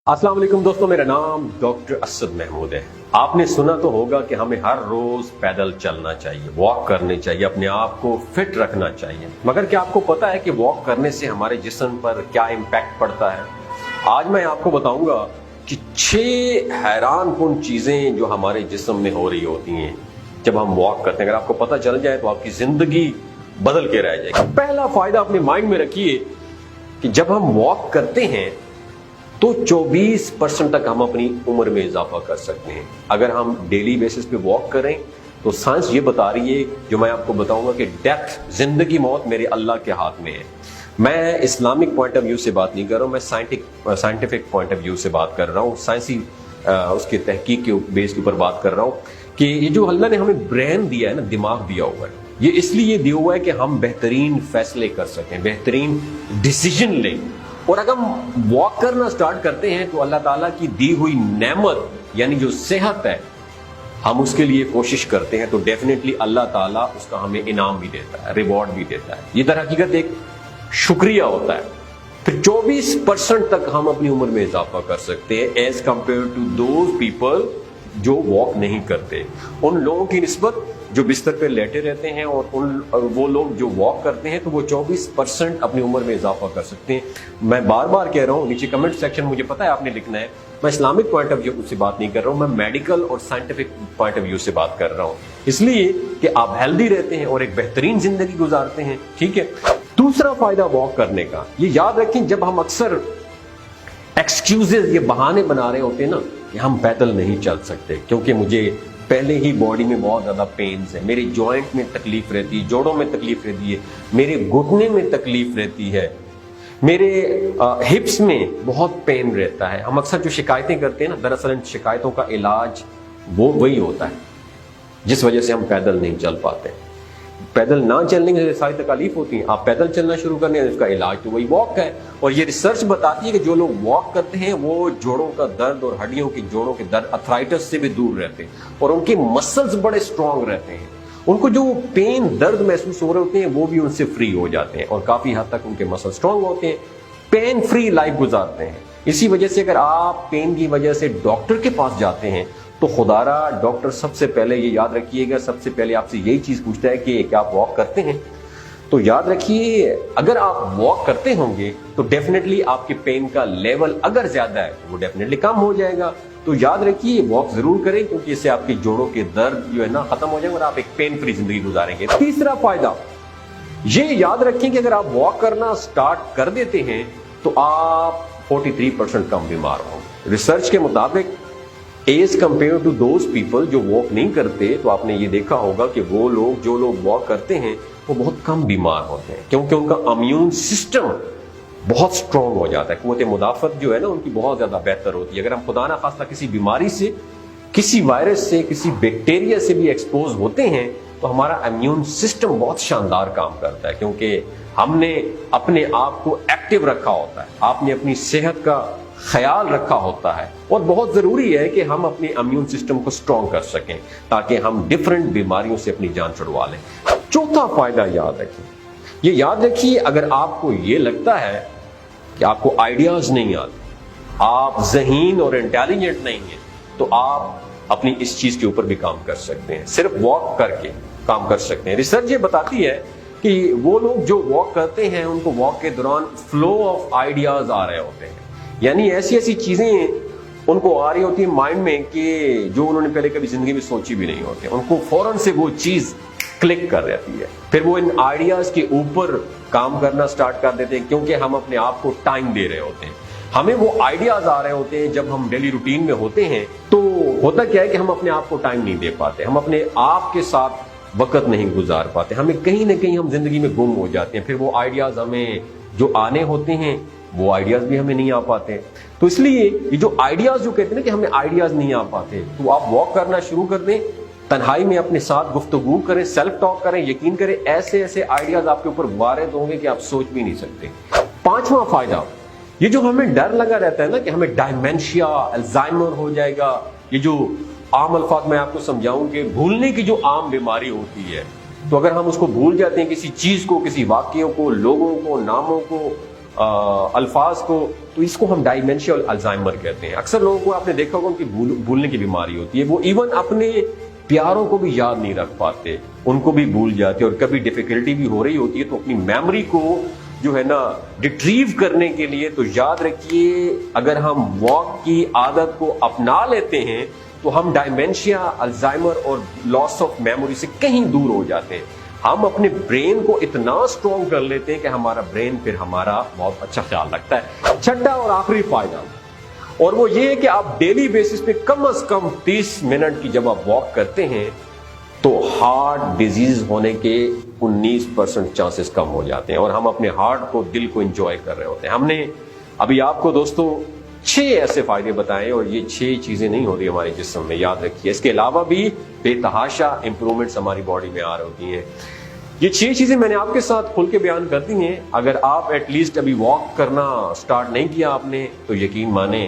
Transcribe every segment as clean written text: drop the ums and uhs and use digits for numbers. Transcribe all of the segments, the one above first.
अस्सलाम वालेकुम दोस्तों, मेरा नाम डॉक्टर असद महमूद है। आपने सुना तो होगा कि हमें हर रोज पैदल चलना चाहिए, वॉक करनी चाहिए, अपने आप को फिट रखना चाहिए। मगर क्या आपको पता है कि वॉक करने से हमारे जिस्म पर क्या इम्पैक्ट पड़ता है? आज मैं आपको बताऊंगा कि 6 हैरान कुन चीजें जो हमारे जिस्म में हो रही होती हैं जब हम वॉक करते हैं। अगर आपको पता चल जाए तो आपकी जिंदगी बदल के रह जाएगी। पहला फायदा अपने माइंड में रखिए कि जब हम वॉक करते हैं तो 24% तक हम अपनी उम्र में इजाफा कर सकते हैं। अगर हम डेली बेसिस पे वॉक करें तो साइंस ये बता रही है, जो मैं आपको बताऊंगा, कि डेथ, जिंदगी मौत मेरे अल्लाह के हाथ में है। मैं इस्लामिक पॉइंट ऑफ व्यू से बात नहीं कर रहा हूं, मैं साइंटिफिक पॉइंट ऑफ व्यू से बात कर रहा हूं, साइंसी उसके तहकीक के बेस के ऊपर बात कर रहा हूं कि ये जो अल्लाह ने हमें ब्रेन दिया है ना, दिमाग दिया हुआ है, ये इसलिए दिया हुआ है कि हम बेहतरीन फैसले कर सकें, बेहतरीन डिसीजन लें। और अगर हम वॉक करना स्टार्ट करते हैं तो अल्लाह ताला की दी हुई नेमत यानी जो सेहत है, हम उसके लिए कोशिश करते हैं तो डेफिनेटली अल्लाह ताला उसका हमें इनाम भी देता है, रिवॉर्ड भी देता है। ये दर हकीकत एक शुक्रिया होता है। फिर 24% तक हम अपनी उम्र में इजाफा कर सकते हैं as compared to those people जो वॉक नहीं करते। उन लोगों की निस्बत जो बिस्तर पे लेटे रहते हैं और वो लोग जो वॉक करते हैं तो वो 24% अपनी उम्र में इजाफा कर सकते हैं। मैं बार बार कह रहा हूँ, नीचे कमेंट सेक्शन मुझे पता है आपने लिखना है, मैं इस्लामिक पॉइंट ऑफ व्यू से बात नहीं कर रहा हूँ, मैं मेडिकल और साइंटिफिक पॉइंट ऑफ व्यू से बात कर रहा हूँ, इसलिए कि आप हेल्दी रहते हैं और एक बेहतरीन जिंदगी गुजारते हैं। ठीक है। दूसरा फायदा वॉक करने का, ये याद रखें, जब हम अक्सर एक्सक्यूजेज, ये बहाने बना रहे होते हैं ना कि हम पैदल नहीं चल सकते क्योंकि मुझे पहले ही बॉडी में बहुत ज्यादा पेन्स है, मेरे जॉइंट में तकलीफ रहती है, जोड़ों में तकलीफ रहती है, मेरे घुटने में तकलीफ रहती है, मेरे हिप्स में बहुत पेन रहता है। हम अक्सर जो शिकायतें करते हैं ना, दरअसल इन शिकायतों का इलाज वो वही होता है जिस वजह से हम पैदल नहीं चल पाते। पैदल ना चलने की सारी तकलीफ होती है, आप पैदल चलना शुरू करने उसका इलाज तो वही वॉक है। और ये रिसर्च बताती है कि जो लोग वॉक करते हैं वो जोड़ों का दर्द और हड्डियों के जोड़ों के दर्द, अर्थराइटिस से भी दूर रहते हैं और उनके मसल्स बड़े स्ट्रांग रहते हैं। उनको जो पेन, दर्द महसूस हो रहे होते हैं वो भी उनसे फ्री हो जाते हैं और काफी हद तक उनके मसल स्ट्रांग होते हैं, पेन फ्री लाइफ गुजारते हैं। इसी वजह से अगर आप पेन की वजह से डॉक्टर के पास जाते हैं तो खुदारा डॉक्टर सबसे पहले ये याद रखिएगा, सबसे पहले आपसे यही चीज पूछता है कि क्या आप वॉक करते हैं। तो याद रखिए, अगर आप वॉक करते होंगे तो डेफिनेटली आपके पेन का लेवल अगर ज्यादा है तो वो डेफिनेटली कम हो जाएगा। तो याद रखिए, वॉक जरूर करें क्योंकि इससे आपके जोड़ों के दर्द जो है ना खत्म हो जाएंगे और आप एक पेन फ्री जिंदगी गुजारेंगे। तीसरा फायदा ये याद रखें कि अगर आप वॉक करना स्टार्ट कर देते हैं तो आप 43% कम बीमार होंगे। रिसर्च के मुताबिक as compared to those people जो वॉक नहीं करते, तो आपने ये देखा होगा कि वो लोग जो लोग वॉक करते हैं वो बहुत कम बीमार होते हैं क्योंकि उनका इम्यून सिस्टम बहुत स्ट्रांग हो जाता है। कुव्वत मुदाफत जो है ना उनकी बहुत ज्यादा बेहतर होती है। अगर हम खुदा ना खास्ता किसी बीमारी से, किसी वायरस से, किसी बैक्टीरिया से भी एक्सपोज होते हैं तो हमारा इम्यून सिस्टम बहुत शानदार काम करता है क्योंकि हमने अपने आप को एक्टिव रखा होता है, आपने अपनी सेहत का ख्याल रखा होता है। और बहुत जरूरी है कि हम अपने इम्यून सिस्टम को स्ट्रांग कर सकें ताकि हम डिफरेंट बीमारियों से अपनी जान छुड़वा लें। चौथा फायदा याद रखिए, ये याद रखिए, अगर आपको ये लगता है कि आपको आइडियाज नहीं आते, आप ज़हीन और इंटेलिजेंट नहीं है, तो आप अपनी इस चीज के ऊपर भी काम कर सकते हैं, सिर्फ वॉक करके काम कर सकते हैं। रिसर्च ये बताती है कि वो लोग जो वॉक करते हैं उनको वॉक के दौरान फ्लो ऑफ आइडियाज आ रहे होते हैं, यानी ऐसी ऐसी चीजें उनको आ रही होती है माइंड में कि जो उन्होंने पहले कभी जिंदगी में सोची भी नहीं होती, उनको फौरन से वो चीज क्लिक कर जाती है। फिर वो इन आइडियाज के ऊपर काम करना स्टार्ट कर देते हैं क्योंकि हम अपने आप को टाइम दे रहे होते हैं। हमें वो आइडियाज आ रहे होते हैं जब हम डेली रूटीन में होते हैं, तो होता क्या है कि हम अपने आप को टाइम नहीं दे पाते, हम अपने आप के साथ वक्त नहीं गुजार पाते, हमें कहीं ना कहीं हम जिंदगी में गुम हो जाते हैं। फिर वो आइडियाज हमें जो आने होते हैं वो आइडियाज भी हमें नहीं आ पाते। तो इसलिए ये जो आइडियाज जो कहते हैं ना कि हमें आइडियाज नहीं आ पाते, तो आप वॉक करना शुरू कर दें, तन्हाई में अपने साथ गुफ्तगू करें, सेल्फ टॉक करें, यकीन करें ऐसे ऐसे आइडियाज आपके ऊपर वारिद होंगे कि आप सोच भी नहीं सकते। पांचवा फायदा, ये जो हमें डर लगा रहता है ना कि हमें डायमेंशिया, अल्जाइमर हो जाएगा, ये जो आम अल्फाज मैं आपको समझाऊं कि भूलने की जो आम बीमारी होती है, तो अगर हम उसको भूल जाते हैं, किसी चीज को, किसी वाक्यों को, लोगों को, नामों को, अल्फाज को, तो इसको हम डायमेंशिया और अल्जाइमर कहते हैं। अक्सर लोगों को आपने देखा होगा उनकी भूलने की बीमारी होती है, वो इवन अपने प्यारों को भी याद नहीं रख पाते, उनको भी भूल जाते, और कभी डिफिकल्टी भी हो रही होती है तो अपनी मेमोरी को जो है ना रिट्रीव करने के लिए, तो याद रखिए अगर हम वॉक की आदत को अपना लेते हैं तो हम डायमेंशिया, अल्जाइमर और लॉस ऑफ मेमोरी से कहीं दूर हो जाते हैं। हम अपने ब्रेन को इतना स्ट्रॉन्ग कर लेते हैं कि हमारा ब्रेन फिर हमारा बहुत अच्छा ख्याल रखता है। छठा और आखिरी फायदा, और वो ये है कि आप डेली बेसिस पे कम से कम 30 मिनट की जब आप वॉक करते हैं तो हार्ट डिजीज होने के 19% चांसेस कम हो जाते हैं, और हम अपने हार्ट को, दिल को एंजॉय कर रहे होते हैं। हमने अभी आपको दोस्तों 6 ऐसे फायदे बताए, और ये 6 चीजें नहीं हो रही हमारे जिस्म में, याद रखिए। इसके अलावा भी बेतहाशा इंप्रूवमेंट्स हमारी बॉडी में आ रही होती हैं। ये 6 चीजें मैंने आपके साथ खुल के बयान कर दी हैं। अगर आप एटलीस्ट अभी वॉक करना स्टार्ट नहीं किया आपने, तो यकीन माने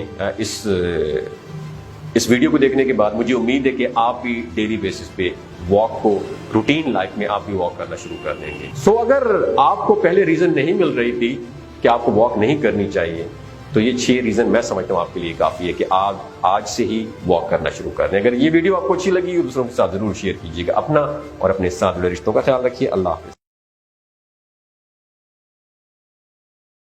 इस वीडियो को देखने के बाद मुझे उम्मीद है कि आप भी डेली बेसिस पे वॉक को रूटीन लाइफ में आप भी वॉक करना शुरू कर देंगे। सो अगर आपको पहले रीजन नहीं मिल रही थी कि आपको वॉक नहीं करनी चाहिए, तो ये 6 रीजन मैं समझता हूँ आपके लिए काफी है कि आप आज से ही वॉक करना शुरू कर दें। अगर ये वीडियो आपको अच्छी लगी तो दूसरों के साथ जरूर शेयर कीजिएगा। अपना और अपने साथ जुड़े रिश्तों का ख्याल रखिए। अल्लाह हाफिज।